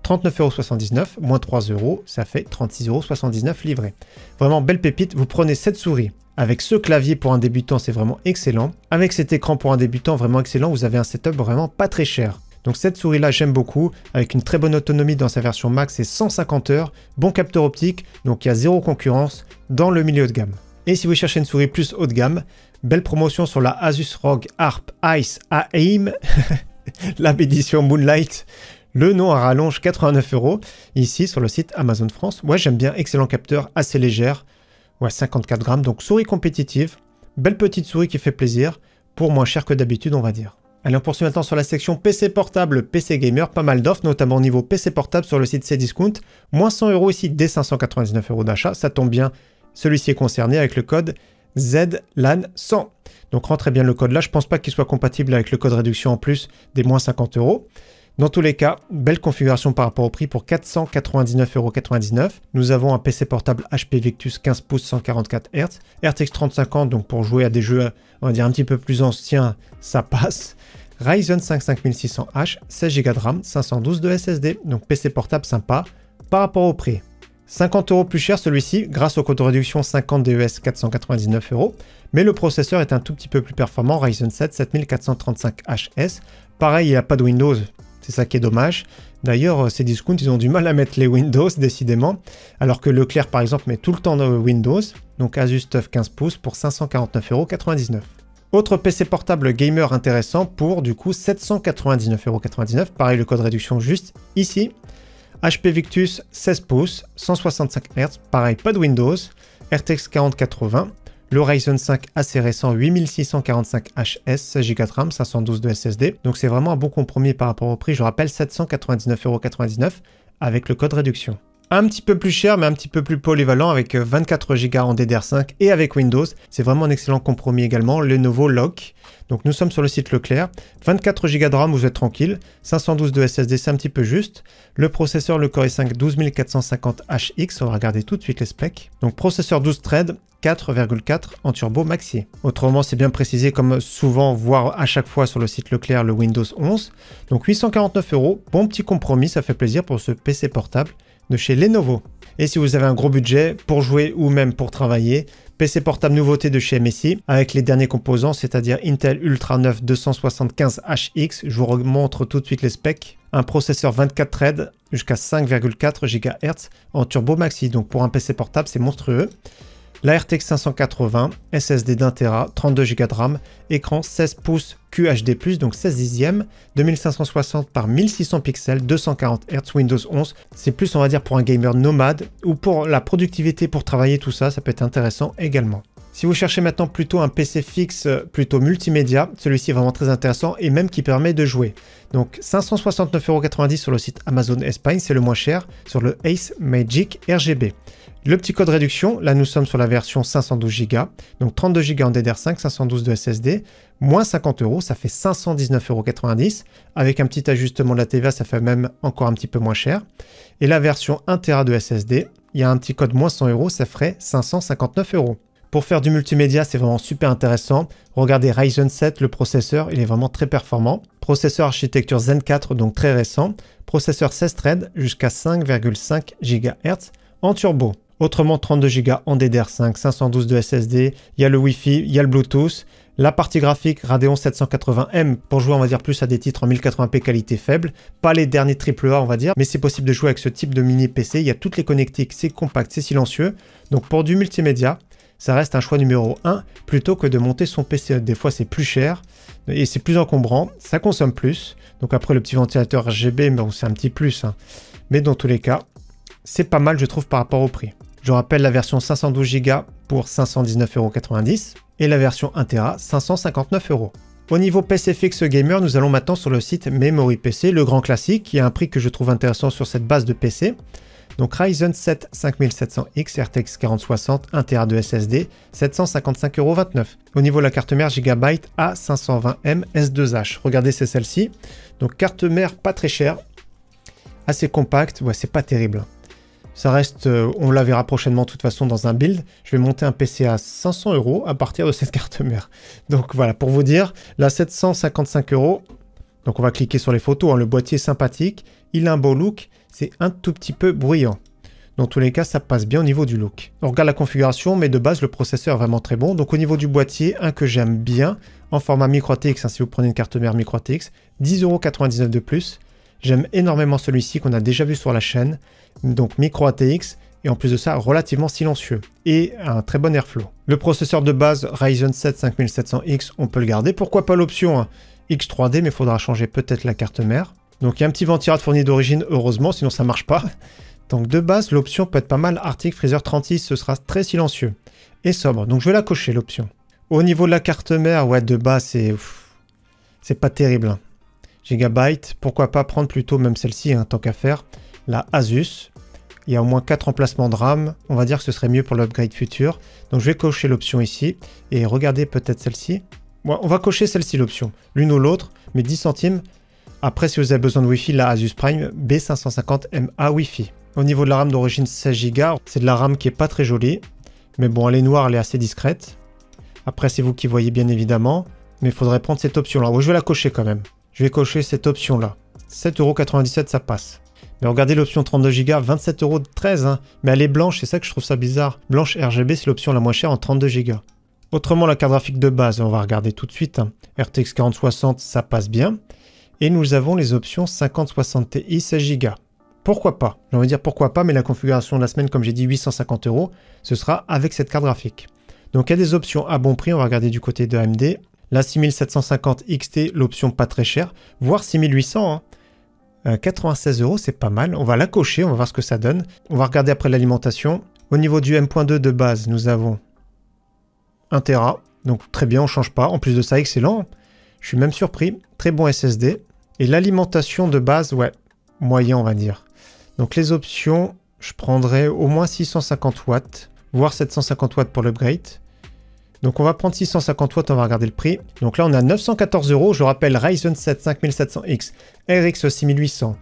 39,79 €, moins 3 €, ça fait 36,79 € livré. Vraiment belle pépite, vous prenez cette souris. Avec ce clavier pour un débutant, c'est vraiment excellent. Avec cet écran pour un débutant, vraiment excellent, vous avez un setup vraiment pas très cher. Donc cette souris-là, j'aime beaucoup, avec une très bonne autonomie dans sa version max et 150 heures, bon capteur optique, donc il y a zéro concurrence dans le milieu de gamme. Et si vous cherchez une souris plus haut de gamme, belle promotion sur la Asus ROG Harp Ice AIM, la édition Moonlight, le nom à rallonge 89 €, ici sur le site Amazon France. Ouais, j'aime bien, excellent capteur, assez légère, ouais 54 grammes, donc souris compétitive, belle petite souris qui fait plaisir, pour moins cher que d'habitude on va dire. Allez, on poursuit maintenant sur la section PC portable, PC gamer, pas mal d'offres, notamment au niveau PC portable sur le site Cdiscount. Moins 100 € ici, dès 599 € d'achat, ça tombe bien, celui-ci est concerné avec le code ZLAN100. Donc rentrez bien le code là, je pense pas qu'il soit compatible avec le code réduction en plus des moins 50 €. Dans tous les cas, belle configuration par rapport au prix pour 499,99 €. Nous avons un PC portable HP Victus 15 pouces 144 Hz, RTX 3050, donc pour jouer à des jeux, on va dire un petit peu plus anciens, ça passe. Ryzen 5 5600H, 16 Go de RAM, 512 de SSD, donc PC portable sympa par rapport au prix. 50 € plus cher celui-ci, grâce au code de réduction 50 DES 499 €, mais le processeur est un tout petit peu plus performant, Ryzen 7 7435HS. Pareil, il n'y a pas de Windows, c'est ça qui est dommage. D'ailleurs, ces discounts, ils ont du mal à mettre les Windows, décidément, alors que Leclerc, par exemple, met tout le temps Windows, donc Asus TUF 15 pouces pour 549,99 €. Autre PC portable gamer intéressant pour, du coup, 799,99 €, pareil, le code réduction juste ici. HP Victus 16 pouces, 165 Hz, pareil, pas de Windows, RTX 4080, le Ryzen 5 assez récent 8645HS, 16 Go de RAM, 512 de SSD, donc c'est vraiment un bon compromis par rapport au prix, je rappelle 799,99 € avec le code réduction. Un petit peu plus cher, mais un petit peu plus polyvalent avec 24 Go en DDR5 et avec Windows. C'est vraiment un excellent compromis également, Lenovo Lock. Donc nous sommes sur le site Leclerc. 24 Go de RAM, vous êtes tranquille. 512 de SSD, c'est un petit peu juste. Le processeur, le Core i5 12450HX. On va regarder tout de suite les specs. Donc processeur 12 threads, 4,4 en turbo maxi. Autrement, c'est bien précisé comme souvent, voire à chaque fois sur le site Leclerc, le Windows 11. Donc 849 €, bon petit compromis, ça fait plaisir pour ce PC portable de chez Lenovo. Et si vous avez un gros budget pour jouer ou même pour travailler, PC portable nouveauté de chez MSI avec les derniers composants, c'est-à-dire Intel Ultra 9 275HX. Je vous remontre tout de suite les specs. Un processeur 24 threads jusqu'à 5,4 GHz en turbo maxi. Donc pour un PC portable, c'est monstrueux. La RTX 580, SSD d'1 Tera, 32 Go de RAM, écran 16 pouces QHD+, donc 16 dixièmes, 2560 par 1600 pixels, 240 Hz, Windows 11. C'est plus, on va dire, pour un gamer nomade ou pour la productivité, pour travailler, tout ça, ça peut être intéressant également. Si vous cherchez maintenant plutôt un PC fixe, plutôt multimédia, celui-ci est vraiment très intéressant et même qui permet de jouer. Donc 569,90 € sur le site Amazon Espagne, c'est le moins cher, sur le Ace Magic RGB. Le petit code réduction, là nous sommes sur la version 512 Go, donc 32 Go en DDR5, 512 de SSD, moins 50 €, ça fait 519,90 €. Avec un petit ajustement de la TVA, ça fait même encore un petit peu moins cher. Et la version 1 Tera de SSD, il y a un petit code moins 100 €, ça ferait 559 €. Pour faire du multimédia, c'est vraiment super intéressant. Regardez Ryzen 7, le processeur, il est vraiment très performant. Processeur architecture Zen 4, donc très récent. Processeur 16 threads jusqu'à 5,5 GHz en turbo. Autrement, 32 Go en DDR5, 512 de SSD, il y a le Wi-Fi, il y a le Bluetooth. La partie graphique Radeon 780M pour jouer, on va dire, plus à des titres en 1080p qualité faible. Pas les derniers AAA, on va dire, mais c'est possible de jouer avec ce type de mini PC. Il y a toutes les connectiques, c'est compact, c'est silencieux. Donc pour du multimédia, ça reste un choix numéro 1 plutôt que de monter son PC. Des fois, c'est plus cher et c'est plus encombrant, ça consomme plus. Donc après, le petit ventilateur RGB, bon, c'est un petit plus, hein. Mais dans tous les cas, c'est pas mal, je trouve, par rapport au prix. Je rappelle la version 512 Go pour 519,90 € et la version 1 Tera 559 €. Au niveau PC fixe gamer, nous allons maintenant sur le site Memory PC, le grand classique, qui a un prix que je trouve intéressant sur cette base de PC. Donc Ryzen 7 5700X, RTX 4060, 1 Tera de SSD, 755,29 €. Au niveau de la carte mère, Gigabyte A520M S2H. Regardez, c'est celle-ci. Donc carte mère pas très chère, assez compacte, ouais, c'est pas terrible. Ça reste, on la verra prochainement de toute façon dans un build. Je vais monter un PC à 500 € à partir de cette carte mère. Donc voilà, pour vous dire, la 755 €. Donc on va cliquer sur les photos, hein. Le boîtier est sympathique, il a un beau look, c'est un tout petit peu bruyant. Dans tous les cas, ça passe bien au niveau du look. On regarde la configuration, mais de base, le processeur est vraiment très bon. Donc au niveau du boîtier, un que j'aime bien, en format micro ATX, hein, si vous prenez une carte mère micro ATX, 10,99 € de plus. J'aime énormément celui-ci qu'on a déjà vu sur la chaîne. Donc micro ATX et en plus de ça relativement silencieux et un très bon airflow. Le processeur de base Ryzen 7 5700X, on peut le garder. Pourquoi pas l'option, hein, X3D, mais il faudra changer peut-être la carte mère. Donc il y a un petit ventirateur fourni d'origine, heureusement, sinon ça marche pas. Donc de base, l'option peut être pas mal. Arctic Freezer 36, ce sera très silencieux et sobre. Donc je vais la cocher l'option. Au niveau de la carte mère, ouais, de base c'est pas terrible, hein. Gigabyte, pourquoi pas prendre plutôt même celle-ci, hein, tant qu'à faire. La Asus, il y a au moins 4 emplacements de RAM, on va dire que ce serait mieux pour l'upgrade futur. Donc je vais cocher l'option ici, et regardez peut-être celle-ci. Bon, on va cocher celle-ci l'option, l'une ou l'autre, mais 10 centimes. Après, si vous avez besoin de Wi-Fi, la Asus Prime B550MA Wi-Fi. Au niveau de la RAM d'origine 16 Go, c'est de la RAM qui est pas très jolie, mais bon, elle est noire, elle est assez discrète. Après, c'est vous qui voyez bien évidemment, mais il faudrait prendre cette option-là. Ouais, je vais la cocher quand même. Je vais cocher cette option-là. 7,97 €, ça passe. Mais regardez l'option 32 Go, 27,13 €, hein. Mais elle est blanche, c'est ça que je trouve ça bizarre. Blanche RGB, c'est l'option la moins chère en 32 Go. Autrement, la carte graphique de base, on va regarder tout de suite, hein. RTX 4060, ça passe bien. Et nous avons les options 5060 Ti 16 Go. Pourquoi pas? J'ai envie de dire pourquoi pas, mais la configuration de la semaine, comme j'ai dit, 850 €, ce sera avec cette carte graphique. Donc il y a des options à bon prix, on va regarder du côté de AMD. La 6750 XT, l'option pas très chère, voire 6800, hein. 96 €, c'est pas mal. On va la cocher, on va voir ce que ça donne. On va regarder après l'alimentation. Au niveau du M.2 de base, nous avons 1 Tera. Donc très bien, on change pas. En plus de ça, excellent. Je suis même surpris. Très bon SSD. Et l'alimentation de base, ouais, moyen, on va dire. Donc les options, je prendrais au moins 650 watts, voire 750 watts pour l'upgrade. Donc on va prendre 650 watts, on va regarder le prix. Donc là on a 914 €, je rappelle Ryzen 7 5700X, RX 6800.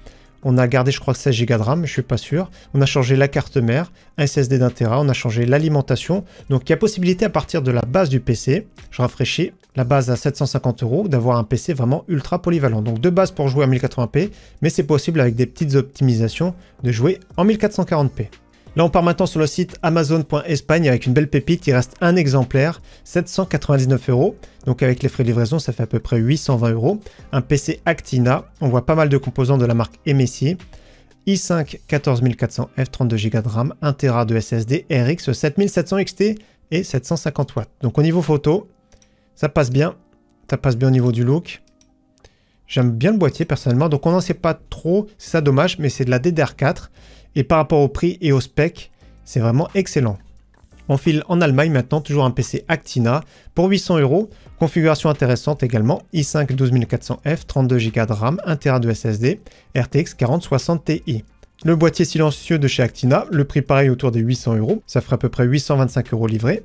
On a gardé je crois 16 Go de RAM, mais je suis pas sûr. On a changé la carte mère, un SSD d'1 Tera, on a changé l'alimentation. Donc il y a possibilité à partir de la base du PC, je rafraîchis, la base à 750 €, d'avoir un PC vraiment ultra polyvalent. Donc de base pour jouer en 1080p, mais c'est possible avec des petites optimisations de jouer en 1440p. Là, on part maintenant sur le site Amazon.Espagne avec une belle pépite. Il reste un exemplaire, 799 €. Donc, avec les frais de livraison, ça fait à peu près 820 €. Un PC Actina. On voit pas mal de composants de la marque MSI. i5 14400F, 32 Go de RAM, 1 Tera de SSD, RX 7700 XT et 750 watts. Donc, au niveau photo, ça passe bien. Ça passe bien au niveau du look. J'aime bien le boîtier personnellement. Donc, on n'en sait pas trop. C'est ça dommage, mais c'est de la DDR4. Et par rapport au prix et au spec, c'est vraiment excellent. On file en Allemagne maintenant, toujours un PC Actina pour 800 €. Configuration intéressante également, i5 12400F, 32 Go de RAM, 1 Tera de SSD, RTX 4060 Ti. Le boîtier silencieux de chez Actina, le prix pareil autour des 800 €, ça ferait à peu près 825 € livrés.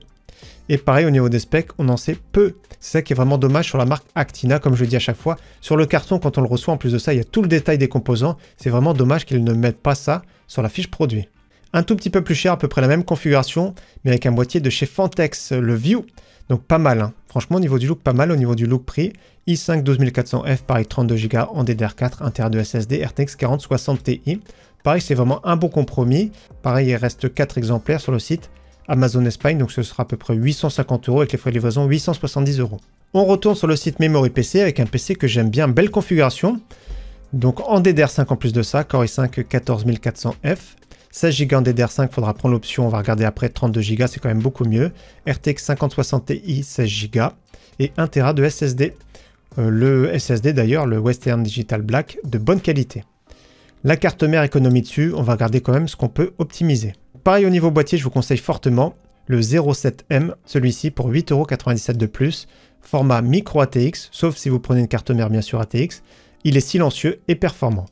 Et pareil au niveau des specs, on en sait peu. C'est ça qui est vraiment dommage sur la marque Actina, comme je le dis à chaque fois. Sur le carton, quand on le reçoit, en plus de ça, il y a tout le détail des composants. C'est vraiment dommage qu'ils ne mettent pas ça sur la fiche produit. Un tout petit peu plus cher, à peu près la même configuration, mais avec un boîtier de chez Fantex, le View. Donc pas mal, hein. Franchement au niveau du look, pas mal, au niveau du look prix. i5 12400F, pareil 32 Go en DDR4, 1 Tera de SSD, RTX 4060 Ti. Pareil, c'est vraiment un bon compromis. Pareil, il reste 4 exemplaires sur le site Amazon Espagne, donc ce sera à peu près 850 € avec les frais de livraison 870 €. On retourne sur le site Memory PC avec un PC que j'aime bien, belle configuration. Donc en DDR5 en plus de ça, Core i5 14400F, 16 Go en DDR5, il faudra prendre l'option, on va regarder après, 32 Go, c'est quand même beaucoup mieux. RTX 5060 Ti, 16 Go et 1 Tera de SSD. Le SSD d'ailleurs, le Western Digital Black, de bonne qualité. La carte mère économie dessus, on va regarder quand même ce qu'on peut optimiser. Pareil au niveau boîtier, je vous conseille fortement le 07M, celui-ci pour 8,97 € de plus, format micro ATX, sauf si vous prenez une carte mère bien sûr ATX. Il est silencieux et performant.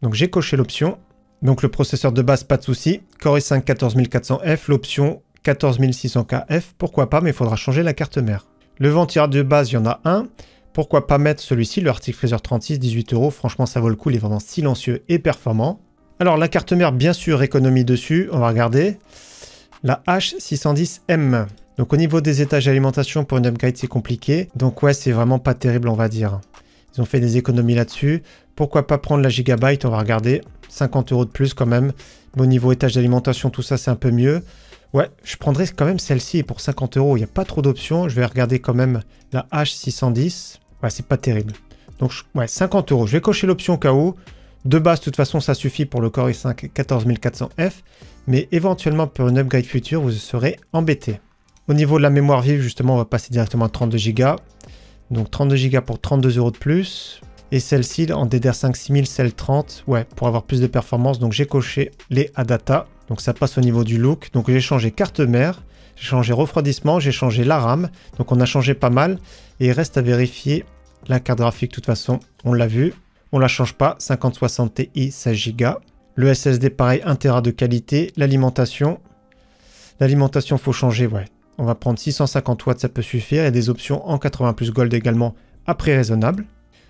Donc j'ai coché l'option. Donc le processeur de base, pas de souci. Core i5 14400F, l'option 14600KF, pourquoi pas, mais il faudra changer la carte mère. Le ventirail de base, il y en a un. Pourquoi pas mettre celui-ci, le Arctic Freezer 36, 18 €. Franchement, ça vaut le coup, il est vraiment silencieux et performant. Alors la carte mère, bien sûr, économie dessus. On va regarder. La H610M. Donc au niveau des étages d'alimentation, pour une upgrade, c'est compliqué. Donc ouais, c'est vraiment pas terrible, on va dire. Ils ont fait des économies là-dessus. Pourquoi pas prendre la Gigabyte, on va regarder. 50 € de plus quand même. Au niveau étage d'alimentation, tout ça, c'est un peu mieux. Ouais, je prendrais quand même celle-ci pour 50 €. Il n'y a pas trop d'options. Je vais regarder quand même la H610. Ouais, c'est pas terrible. Donc, ouais, 50 €. Je vais cocher l'option au cas où. De base, de toute façon, ça suffit pour le Core i5 14400F. Mais éventuellement, pour une upgrade future, vous serez embêté. Au niveau de la mémoire vive, justement, on va passer directement à 32 Go. Donc 32 Go pour 32 € de plus. Et celle-ci en DDR5 6000, celle 30. Ouais, pour avoir plus de performance. Donc j'ai coché les ADATA. Donc ça passe au niveau du look. Donc j'ai changé carte mère. J'ai changé refroidissement. J'ai changé la RAM. Donc on a changé pas mal. Et il reste à vérifier la carte graphique. De toute façon, on l'a vu. On la change pas. 5060 Ti, 16 Go. Le SSD, pareil, 1 Tera de qualité. L'alimentation. L'alimentation, faut changer, ouais. On va prendre 650 watts, ça peut suffire. Il y a des options en 80 plus Gold également à prix raisonnable.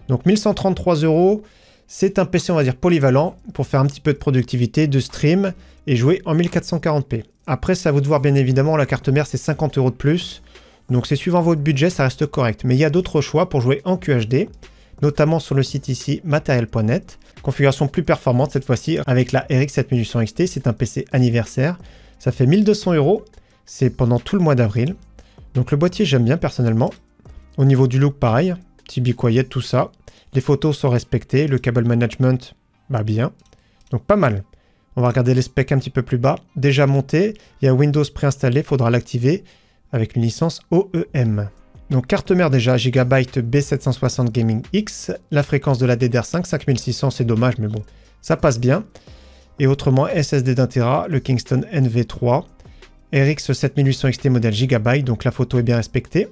Donc 1133 €, c'est un PC on va dire polyvalent pour faire un petit peu de productivité, de stream et jouer en 1440p. Après c'est à vous de voir bien évidemment, la carte mère c'est 50 € de plus. Donc c'est suivant votre budget, ça reste correct. Mais il y a d'autres choix pour jouer en QHD, notamment sur le site ici Material.net. Configuration plus performante cette fois-ci avec la RX 7800 XT, c'est un PC anniversaire. Ça fait 1200 €, c'est pendant tout le mois d'avril. Donc le boîtier j'aime bien personnellement. Au niveau du look pareil. Petit be quiet, tout ça. Les photos sont respectées. Le cable management, bah bien. Donc pas mal. On va regarder les specs un petit peu plus bas. Déjà monté. Il y a Windows préinstallé. Il faudra l'activer avec une licence OEM. Donc carte mère déjà. Gigabyte B760 Gaming X. La fréquence de la DDR5, 5600. C'est dommage, mais bon, ça passe bien. Et autrement, SSD d'1 Tera. Le Kingston NV3. RX 7800 XT modèle Gigabyte, donc la photo est bien respectée.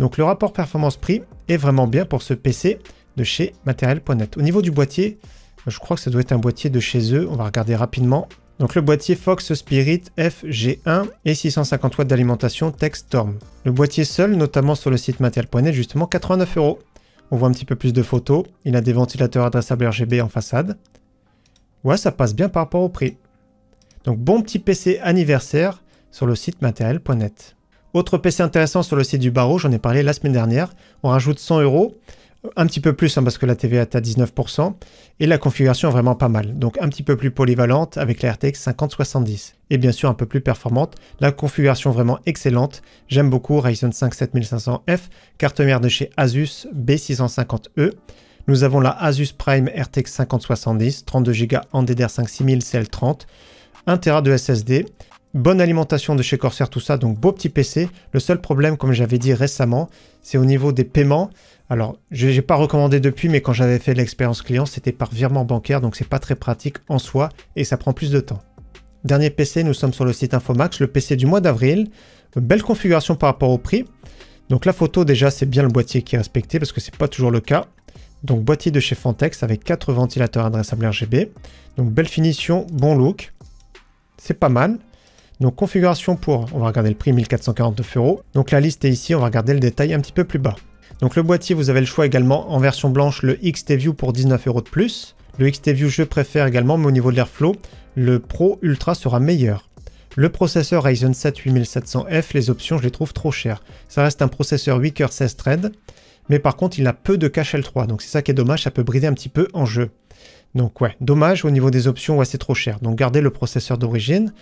Donc le rapport performance-prix est vraiment bien pour ce PC de chez Material.net. Au niveau du boîtier, je crois que ça doit être un boîtier de chez eux, on va regarder rapidement. Donc le boîtier Fox Spirit FG1 et 650 watts d'alimentation TechStorm. Le boîtier seul, notamment sur le site Matériel.net, justement 89 €. On voit un petit peu plus de photos. Il a des ventilateurs adressables RGB en façade. Ouais, ça passe bien par rapport au prix. Donc bon petit PC anniversaire sur le site Matériel.net. Autre PC intéressant sur le site du Barreau, j'en ai parlé la semaine dernière. On rajoute 100 €. Un petit peu plus parce que la TVA est à 19% et la configuration est vraiment pas mal. Donc un petit peu plus polyvalente avec la RTX 5070 et bien sûr un peu plus performante. La configuration vraiment excellente. J'aime beaucoup Ryzen 5 7500F, carte mère de chez Asus B650E. Nous avons la Asus Prime RTX 5070, 32 Go en DDR5 6000 CL30, 1 Tera de SSD. Bonne alimentation de chez Corsair, tout ça, donc beau petit PC. Le seul problème, comme j'avais dit récemment, c'est au niveau des paiements. Alors, je n'ai pas recommandé depuis, mais quand j'avais fait l'expérience client, c'était par virement bancaire, donc c'est pas très pratique en soi et ça prend plus de temps. Dernier PC, nous sommes sur le site Infomax, le PC du mois d'avril. Belle configuration par rapport au prix. Donc la photo, déjà, c'est bien le boîtier qui est respecté parce que c'est pas toujours le cas. Donc boîtier de chez Fantex avec 4 ventilateurs adressables RGB. Donc belle finition, bon look. C'est pas mal. Donc configuration pour, on va regarder le prix, 1449 €. Donc la liste est ici, on va regarder le détail un petit peu plus bas. Donc le boîtier, vous avez le choix également en version blanche, le XT-View pour 19 € de plus. Le XT-View, je préfère également, mais au niveau de l'airflow, le Pro Ultra sera meilleur. Le processeur Ryzen 7 8700F, les options, je les trouve trop chères. Ça reste un processeur 8 coeurs 16 threads, mais par contre, il a peu de cache L3. Donc c'est ça qui est dommage, ça peut brider un petit peu en jeu. Donc ouais, dommage, au niveau des options, ouais, c'est trop cher. Donc gardez le processeur d'origine.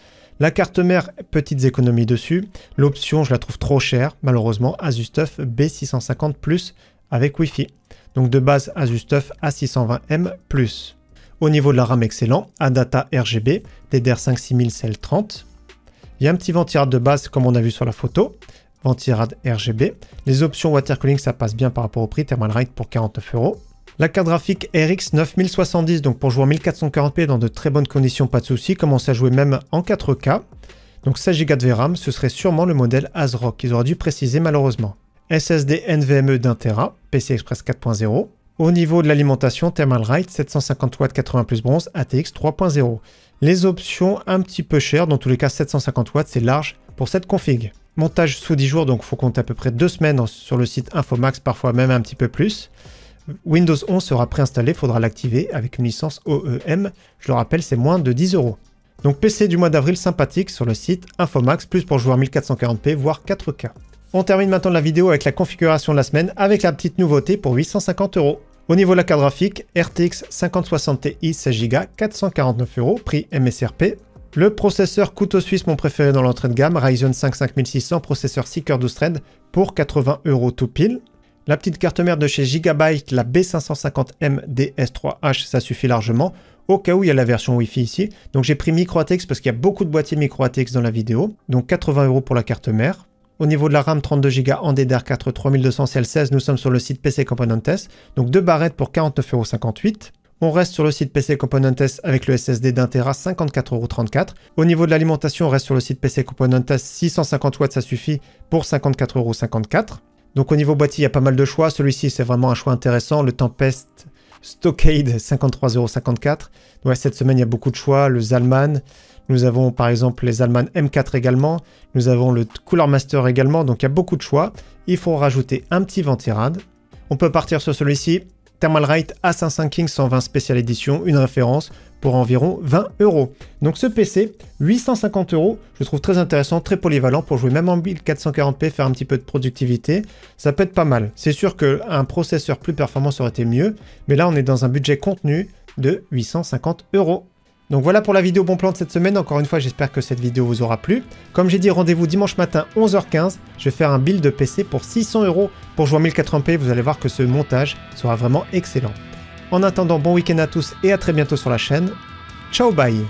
La carte mère, petites économies dessus. L'option, je la trouve trop chère, malheureusement. Asus TUF B650 Plus avec Wi-Fi. Donc de base, Asus TUF A620M Plus. Au niveau de la RAM, excellent. Adata RGB, DDR5 6000 CL30. Il y a un petit ventirad de base, comme on a vu sur la photo. Ventirad RGB. Les options water cooling, ça passe bien par rapport au prix. Thermalright pour 49 €. La carte graphique RX 9070, donc pour jouer en 1440p dans de très bonnes conditions, pas de souci. Commence à jouer même en 4K. Donc 16 Go de VRAM, ce serait sûrement le modèle ASRock. Ils auraient dû préciser malheureusement. SSD NVMe d'1 Tera, PCI Express 4.0. Au niveau de l'alimentation, Thermalright 750 watts 80 plus bronze, ATX 3.0. Les options un petit peu chères, dans tous les cas 750 watts, c'est large pour cette config. Montage sous 10 jours, donc il faut compter à peu près 2 semaines sur le site Infomax, parfois même un petit peu plus. Windows 11 sera préinstallé, il faudra l'activer avec une licence OEM. Je le rappelle, c'est moins de 10 €. Donc PC du mois d'avril sympathique sur le site Infomax, plus pour jouer en 1440p, voire 4K. On termine maintenant la vidéo avec la configuration de la semaine, avec la petite nouveauté pour 850 €. Au niveau de la carte graphique, RTX 5060 Ti 16 Go, 449 €, prix MSRP. Le processeur couteau suisse, mon préféré dans l'entrée de gamme, Ryzen 5 5600, processeur 6 coeurs 12 threads, pour 80 € tout pile. La petite carte mère de chez Gigabyte, la B550M DS3H, ça suffit largement, au cas où il y a la version Wi-Fi ici. Donc j'ai pris micro-ATX parce qu'il y a beaucoup de boîtiers micro-ATX dans la vidéo. Donc 80 € pour la carte mère. Au niveau de la RAM, 32 Go en DDR4 3200 CL16, nous sommes sur le site PC Componentes. Donc 2 barrettes pour 49,58 €. On reste sur le site PC Componentes avec le SSD d'1 Tera, 54,34 €. Au niveau de l'alimentation, on reste sur le site PC Componentes, 650 watts, ça suffit pour 54,54 €. Donc au niveau boîtier, il y a pas mal de choix. Celui-ci, c'est vraiment un choix intéressant. Le Tempest Stockade, 53,54 €. Ouais, cette semaine, il y a beaucoup de choix. Le Zalman. Nous avons par exemple les Zalman M4 également. Nous avons le Cooler Master également. Donc il y a beaucoup de choix. Il faut rajouter un petit ventirad. On peut partir sur celui-ci. Thermalright Assassin's King 120 Special Edition, une référence pour environ 20 €. Donc ce PC, 850 €, je trouve très intéressant, très polyvalent pour jouer même en 1440p, faire un petit peu de productivité. Ça peut être pas mal. C'est sûr qu'un processeur plus performant aurait été mieux, mais là on est dans un budget contenu de 850 €. Donc voilà pour la vidéo bon plan de cette semaine. Encore une fois, j'espère que cette vidéo vous aura plu. Comme j'ai dit, rendez-vous dimanche matin 11h15. Je vais faire un build de PC pour 600 € pour jouer en 1080p. Vous allez voir que ce montage sera vraiment excellent. En attendant, bon week-end à tous et à très bientôt sur la chaîne. Ciao, bye!